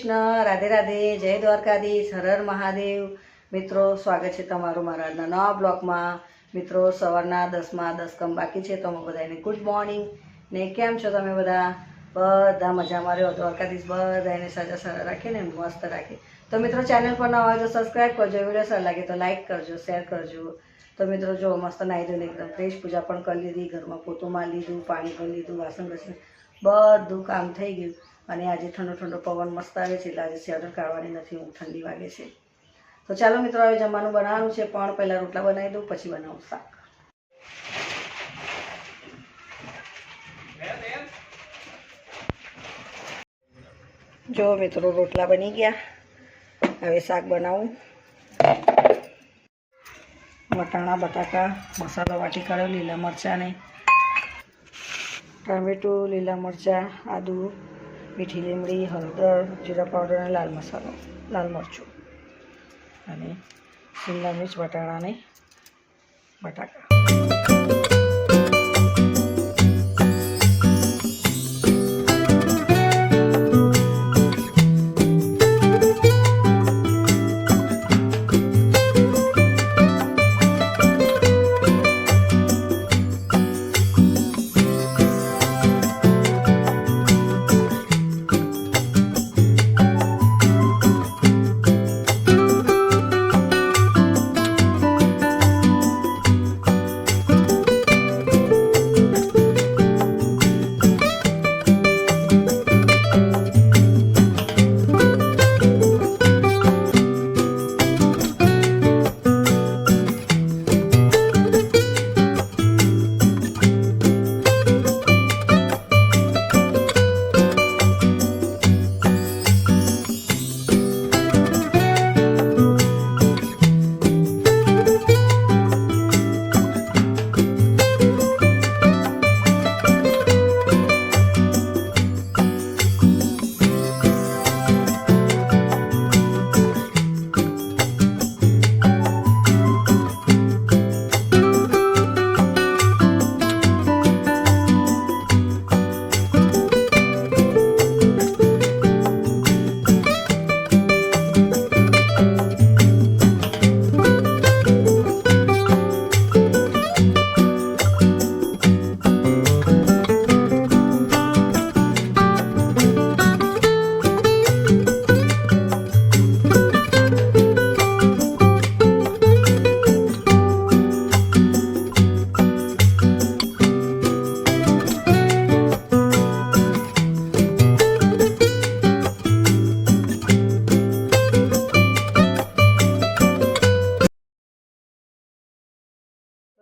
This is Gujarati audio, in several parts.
કૃષ્ણ, રાધે રાધે, જય દ્વારકાધીશ, હર હર મહાદેવ। મિત્રો, સ્વાગત છે તમારું મારા આજના નવા બ્લોગમાં। મિત્રો, સવારના 10:10 બાકી છે તો અમે બધાને ગુડ મોર્નિંગ ને કેમ છો તમે બધા? બધા મજામાં રહ્યો, દ્વારકાધીશ બધાને સાજા સારા રાખે ને મસ્ત રાખે। તો મિત્રો, ચેનલ પર નવા હોય તો સબસ્ક્રાઈબ કરજો, વિડીયો સારો લાગે તો લાઈક કરજો, શેર કરજો। તો મિત્રો જો મસ્ત નાહી ધોઈને એકદમ ફ્રેશ, પૂજા પણ કરી લીધી, ઘરમાં પોતું મારી લીધું, પાણી ભરી લીધું, વાસણ ઘસીને બધું કામ થઈ ગયું। અને આજે ઠંડો ઠંડો પવન મસ્ત આવે છે એટલે આજે સ્વેટર કાઢવાની નથી, હું ઠંડી વાગે છે। તો ચાલો મિત્રો, હવે જમવાનું બનાવવાનું છે, પણ પહેલાં રોટલા બનાવી દઉં પછી બનાવું શાક। જો મિત્રો, રોટલા બની ગયા, હવે શાક બનાવું। વટાણા બટાકા મસાલો વાટી કાઢ્યો, લીલા મરચાંને ટામેટું, લીલા મરચાં, આદુ, મીઠી લીમડી, હળદર, જીરા પાવડર અને લાલ મસાલો, લાલ મરચું અને શિમલા મિર્ચ, વટાણા અને બટાકા।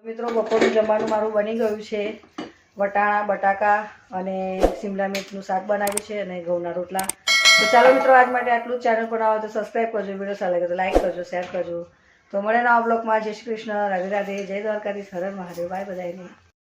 મિત્રો, બપોરનું જમવાનું મારું બની ગયું છે। વટાણા બટાકા અને શિમલા મિર્ચનું શાક બનાવ્યું છે અને ઘઉંના રોટલા। તો ચાલો મિત્રો, આજ માટે આટલું જ। ચેનલ પર આવો તો સબસ્ક્રાઈબ કરજો, વિડીયો સારો લાગે તો લાઈક કરજો, શેર કરજો। તો મળે નવા બ્લોગમાં। જય શ્રી કૃષ્ણ, રાધે રાધે, જય દ્વારકાધીશ, હર હર મહાદેવ, બાય બધાને।